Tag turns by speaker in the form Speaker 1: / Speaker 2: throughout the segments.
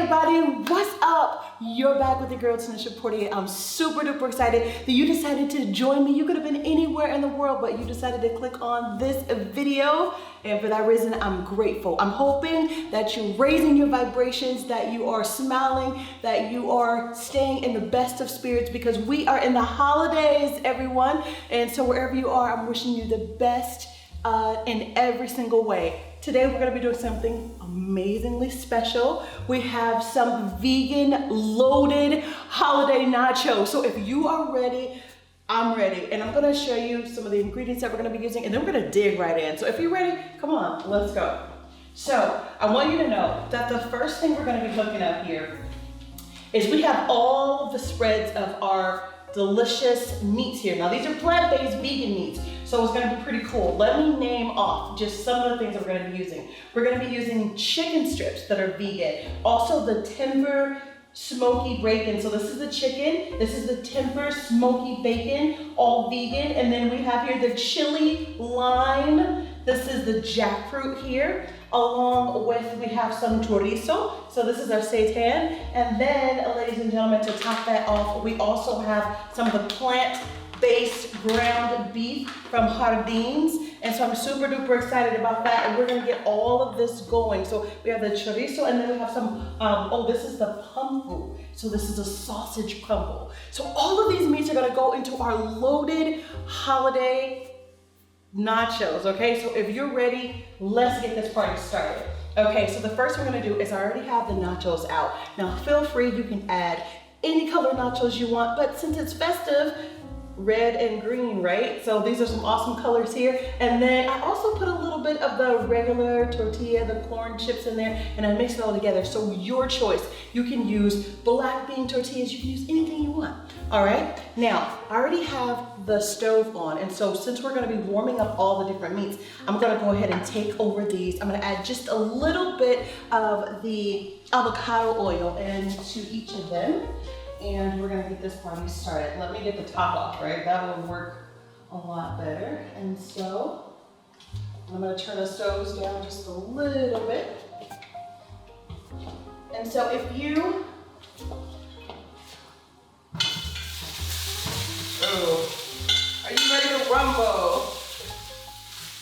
Speaker 1: everybody, what's up? You're back with the girl Tanisha Portier. I'm super duper excited that you decided to join me. You could have been anywhere in the world, but you decided to click on this video. And for that reason, I'm grateful. I'm hoping that you're raising your vibrations, that you are smiling, that you are staying in the best of spirits, because we are in the holidays, everyone. And so wherever you are, I'm wishing you the best in every single way. Today we're going to be doing something amazingly special. We have some vegan loaded holiday nachos. So if you are ready, I'm ready. And I'm going to show you some of the ingredients that we're going to be using, and then we're going to dig right in. So if you're ready, come on, let's go. So I want you to know that the first thing we're going to be looking at here is we have all of the spreads of our delicious meats here. Now these are plant-based vegan meats, so it's gonna be pretty cool. Let me name off just some of the things that we're gonna be using. We're gonna be using chicken strips that are vegan. Also the timber smoky bacon. So this is the chicken, this is the timber smoky bacon, all vegan. And then we have here the chili lime. This is the jackfruit here. Along with, we have some chorizo. So this is our seitan. And then, ladies and gentlemen, to top that off, we also have some of the plant-based ground beef from Jardins. And so I'm super duper excited about that. And we're gonna get all of this going. So we have the chorizo, and then we have some, this is the pumpu. So this is a sausage crumble. So all of these meats are gonna go into our loaded holiday nachos, okay? So if you're ready, let's get this party started. Okay, so the first thing we're gonna do is I already have the nachos out. Now feel free, you can add any color nachos you want, but since it's festive, red and green, right? So these are some awesome colors here. And then I also put a little bit of the regular tortilla, the corn chips in there, and I mix it all together. So your choice. You can use black bean tortillas, you can use anything you want. All right, now I already have the stove on, and so since we're gonna be warming up all the different meats, I'm gonna go ahead and take over these. I'm gonna add just a little bit of the avocado oil into each of them. And we're gonna get this party started. Let me get the top off, right? That will work a lot better. And so I'm gonna turn the stoves down just a little bit. And so if you, are you ready to rumble?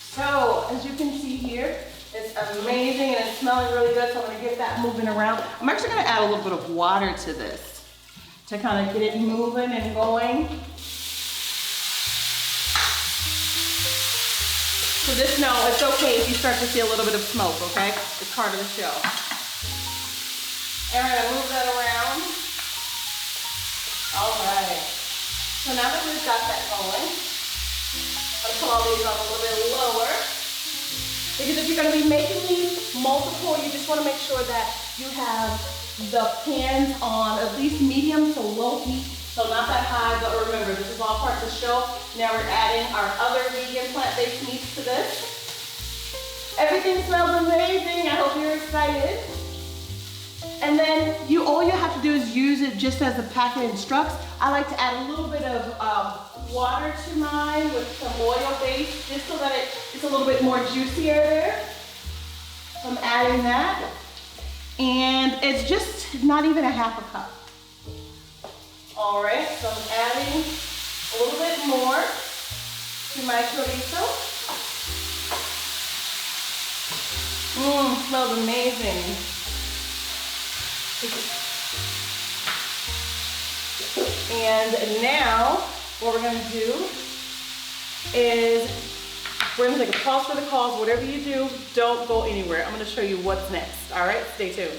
Speaker 1: So as you can see here, it's amazing and it's smelling really good. So I'm gonna get that moving around. I'm actually gonna add a little bit of water to this to kind of get it moving and going. So just know it's okay if you start to see a little bit of smoke, okay? It's part of the show. And we're gonna move that around. All right. So now that we've got that going, let's put all these on a little bit lower. Because if you're gonna be making these multiple, you just wanna make sure that you have the pans on at least medium to low heat, so not that high, but remember, this is all part of the show. Now we're adding our other vegan plant-based meats to this. Everything smells amazing. I hope you're excited. And then all you have to do is use it just as the packet instructs. I like to add a little bit of water to mine with some oil base, just so that it's a little bit more juicier there. So I'm adding that. And it's just not even a half a cup. All right, so I'm adding a little bit more to my chorizo. Smells amazing. And now what we're gonna do is we're gonna take a pause for the cause. Whatever you do, don't go anywhere. I'm gonna show you what's next. All right, stay tuned.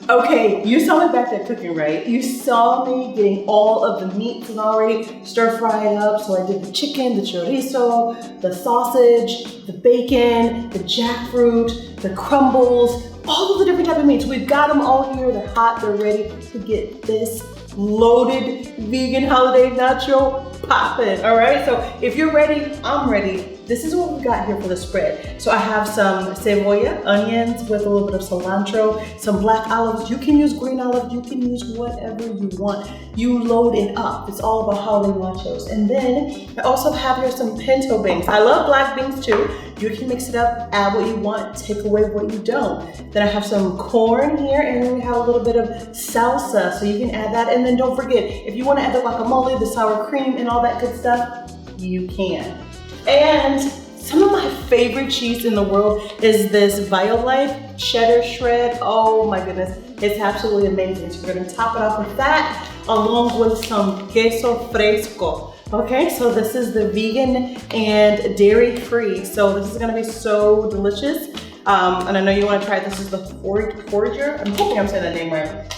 Speaker 1: Okay, you saw me back there cooking, right? You saw me getting all of the meats and already stir fried up. So I did the chicken, the chorizo, the sausage, the bacon, the jackfruit, the crumbles, all of the different type of meats. We've got them all here. They're hot, they're ready to get this loaded vegan holiday nacho popping, all right? So if you're ready, I'm ready. this is what we got here for the spread. So I have some cebolla, onions with a little bit of cilantro, some black olives. You can use green olives, you can use whatever you want. You load it up. It's all about holiday nachos. And then I also have here some pinto beans. I love black beans too. You can mix it up, add what you want, take away what you don't. Then I have some corn here, and then we have a little bit of salsa, so you can add that. And then don't forget, if you want to add the guacamole, the sour cream, and all that good stuff, you can. And some of my favorite cheese in the world is this Violife cheddar shred. Oh my goodness, it's absolutely amazing. So we're gonna top it off with that, along with some queso fresco. Okay, so this is the vegan and dairy-free. So this is gonna be so delicious. And I know you wanna try it. This is the Forager. I'm hoping I'm saying that name right.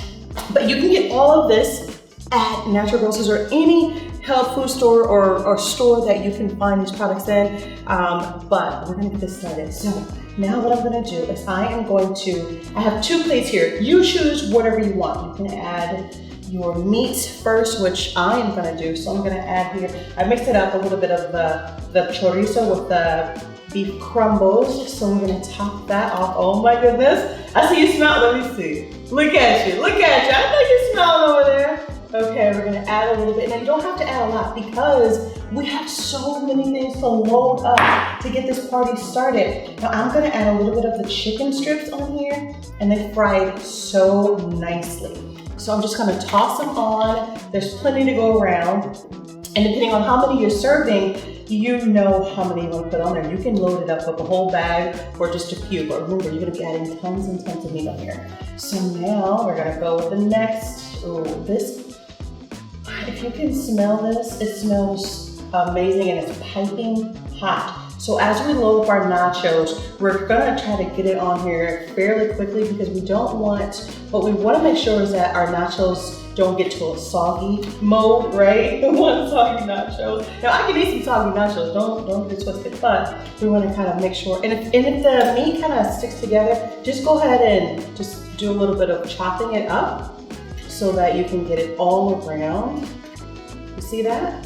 Speaker 1: But you can get all of this at natural grocers or any health food store or store that you can find these products in. But we're gonna get this started. So now what I'm gonna do is I have 2 plates here. You choose whatever you want. You can add your meats first, which I am gonna do. So I'm gonna add here, I mixed it up a little bit of the chorizo with the beef crumbles. So we're gonna top that off. Oh my goodness. I see you smell, let me see. Look at you, look at you. I know you smell over there. Okay, we're gonna add a little bit, and you don't have to add a lot because we have so many things to load up to get this party started. Now I'm gonna add a little bit of the chicken strips on here, and they fried so nicely. So I'm just gonna toss them on. There's plenty to go around, and depending on how many you're serving, you know how many you want to put on there. You can load it up with a whole bag or just a few, but remember, you're gonna be adding tons and tons of meat on here. So now we're gonna go with the next. Oh, this. If you can smell this, it smells amazing and it's piping hot. So as we load up our nachos, we're gonna try to get it on here fairly quickly because what we wanna make sure is that our nachos don't get to a soggy mode, right? We want soggy nachos. Now I can eat some soggy nachos, don't get twisted, but we wanna kind of make sure. And if the meat kind of sticks together, just go ahead and just do a little bit of chopping it up so that you can get it all around. You see that?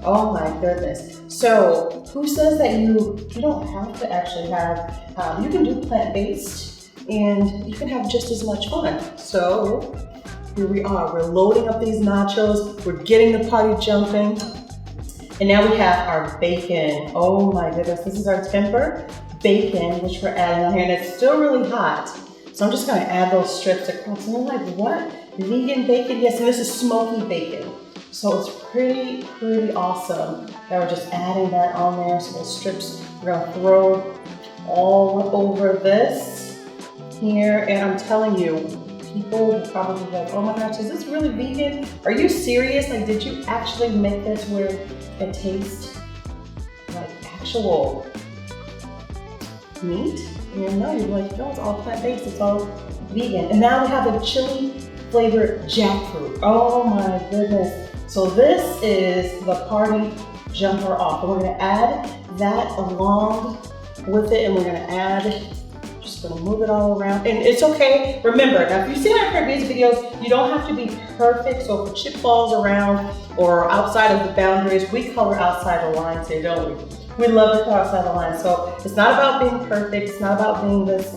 Speaker 1: Oh my goodness. So who says that you don't have to actually have, you can do plant-based and you can have just as much fun. So here we are, we're loading up these nachos, we're getting the party jumping. And now we have our bacon. Oh my goodness, this is our temper bacon, which we're adding on here, and it's still really hot. So I'm just gonna add those strips across. And you're like, what? Vegan bacon? Yes, and this is smoky bacon. So it's pretty awesome that we're just adding that on there. So those strips, we're gonna throw all over this here. And I'm telling you, people will probably be like, oh my gosh, is this really vegan? Are you serious? Like, did you actually make this where it tastes like actual meat? And no, you're like, no, it's all plant-based, it's all vegan. And now we have a chili flavored jackfruit. Oh my goodness. So this is the party jumper off. And we're gonna add that along with it, and we're gonna add, just gonna move it all around. And it's okay, remember, now if you've seen our previous videos, you don't have to be perfect. So if a chip falls around or outside of the boundaries, we color outside the lines here, don't we? We love to color outside the lines. So it's not about being perfect, it's not about being this,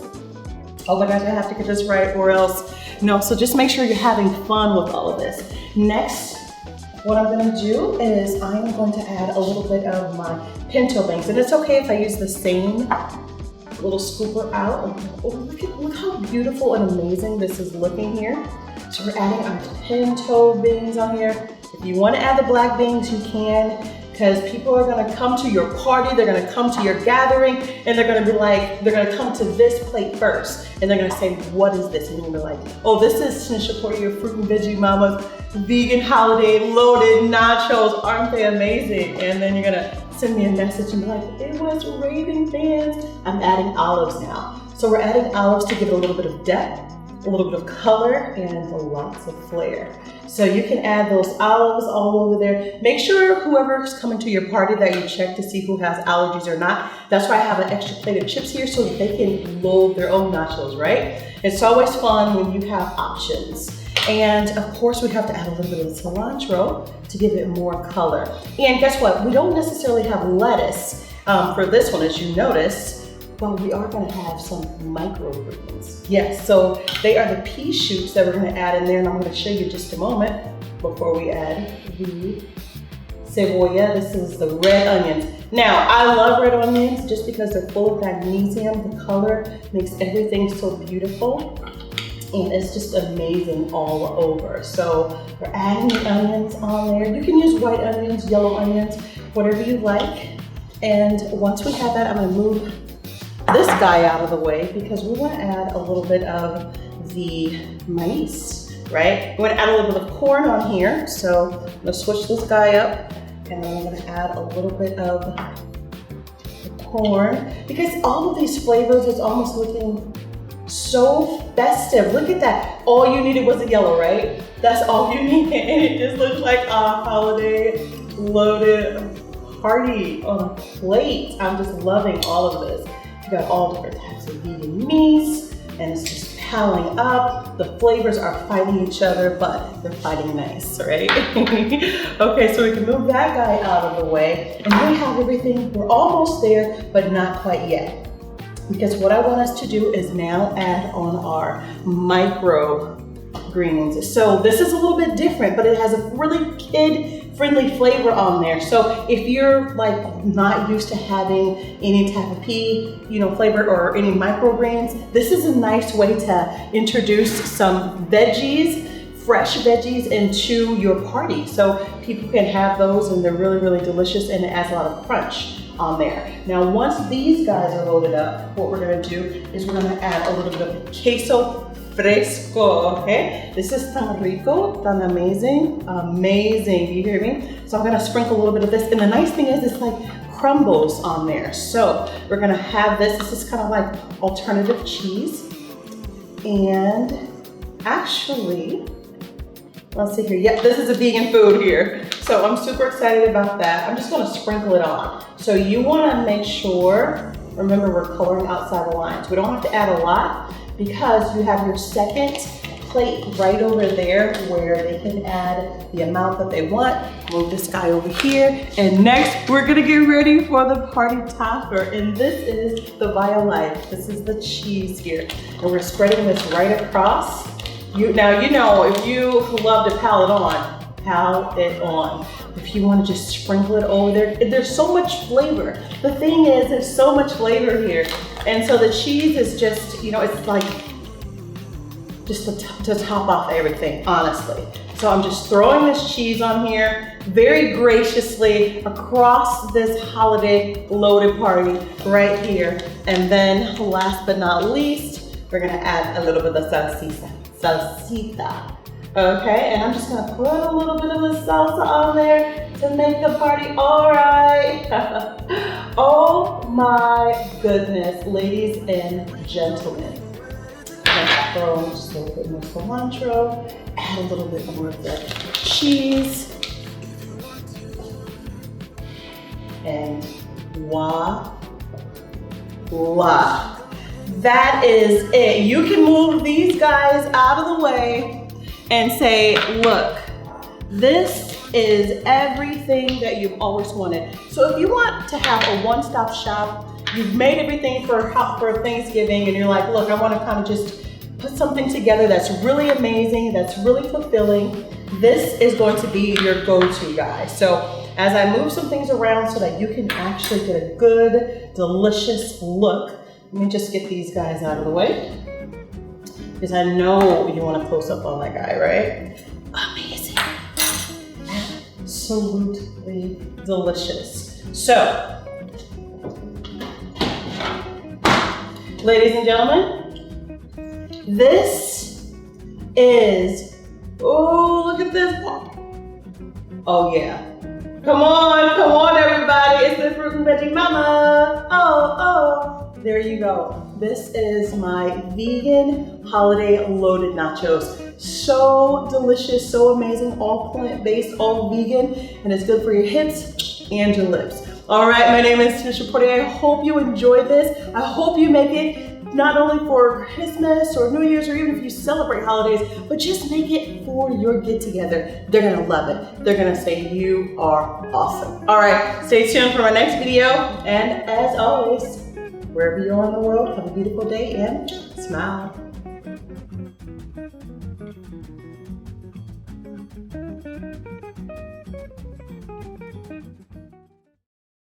Speaker 1: oh my gosh, I have to get this right or else. No, so just make sure you're having fun with all of this. Next, what I'm gonna do is I am going to add a little bit of my pinto beans. And it's okay if I use the same little scooper out. Oh, look how beautiful and amazing this is looking here. So we're adding our pinto beans on here. If you wanna add the black beans, you can, because people are gonna come to your party, they're gonna come to your gathering, and they're gonna be like, they're gonna come to this plate first, and they're gonna say, what is this? And you're gonna be like, oh, this is Tanisha Porter, Fruit and Veggie Mama's vegan holiday loaded nachos. Aren't they amazing? And then you're gonna send me a message and be like, it was raining fans. I'm adding olives now. So we're adding olives to give it a little bit of depth, a little bit of color, and lots of flair. So you can add those olives all over there. Make sure whoever's coming to your party that you check to see who has allergies or not. That's why I have an extra plate of chips here so that they can load their own nachos, right? It's always fun when you have options. And of course we have to add a little bit of cilantro to give it more color. And guess what? We don't necessarily have lettuce for this one, as you notice, but we are gonna have some microgreens. Yes, so they are the pea shoots that we're gonna add in there, and I'm gonna show you just a moment before we add the cebolla. This is the red onions. Now, I love red onions just because they're full of magnesium. The color makes everything so beautiful, and it's just amazing all over. So we're adding the onions on there. You can use white onions, yellow onions, whatever you like. And once we have that, I'm gonna move this guy out of the way because we wanna add a little bit of the maize, right? We're gonna add a little bit of corn on here. So I'm gonna switch this guy up, and then I'm gonna add a little bit of the corn because all of these flavors is almost looking so festive. Look at that. All you needed was a yellow, right? That's all you needed, and it just looks like a holiday loaded party on a plate. I'm just loving all of this. You got all different types of vegan meats, and it's just piling up. The flavors are fighting each other, but they're fighting nice, right? Okay, so we can move that guy out of the way, and we have everything. We're almost there, but not quite yet. Because what I want us to do is now add on our micro greens. So this is a little bit different, but it has a really kid-friendly flavor on there. So if you're like not used to having any type of pea, flavor or any microgreens, this is a nice way to introduce some veggies, fresh veggies into your party. So people can have those, and they're really, really delicious, and it adds a lot of crunch on there. Now, once these guys are loaded up, what we're gonna do is we're gonna add a little bit of queso fresco, okay? This is tan rico, tan amazing, amazing, you hear me? So I'm gonna sprinkle a little bit of this, and the nice thing is it's like crumbles on there. So we're gonna have this is kind of like alternative cheese, and actually, let's see here. Yep, this is a vegan food here. So I'm super excited about that. I'm just gonna sprinkle it on. So you wanna make sure, remember we're coloring outside the lines. We don't have to add a lot because you have your second plate right over there where they can add the amount that they want. Move this guy over here. And next, we're gonna get ready for the party topper. And this is the Via Life. This is the cheese here. And we're spreading this right across. Now, if you love to pile it on. If you want to just sprinkle it over there, there's so much flavor. The thing is, there's so much flavor here. And so the cheese is just, it's like just to top off everything, honestly. So I'm just throwing this cheese on here very graciously across this holiday loaded party right here. And then last but not least, we're gonna add a little bit of salsita. Okay, and I'm just gonna put a little bit of the salsa on there to make the party all right. Oh my goodness, ladies and gentlemen. I'm gonna throw just a little bit more cilantro, add a little bit more of the cheese, and voila. That is it. You can move these guys out of the way and say, look, this is everything that you've always wanted. So if you want to have a one-stop shop, you've made everything for Thanksgiving, and you're like, look, I want to kind of just put something together that's really amazing, that's really fulfilling, this is going to be your go-to, guys. So as I move some things around so that you can actually get a good, delicious look, let me just get these guys out of the way, because I know you want to close up on that guy, right? Amazing. Absolutely delicious. So, ladies and gentlemen, this is, oh, look at this. Oh yeah. Come on everybody. It's the Fruit and Veggie Mama. Oh, there you go. This is my vegan holiday loaded nachos. So delicious, so amazing, all plant-based, all vegan, and it's good for your hips and your lips. All right, my name is Tanisha Portier. I hope you enjoyed this. I hope you make it not only for Christmas or New Year's, or even if you celebrate holidays, but just make it for your get-together. They're gonna love it. They're gonna say you are awesome. All right, stay tuned for my next video. And as always, wherever you are in the world, have a beautiful day and smile.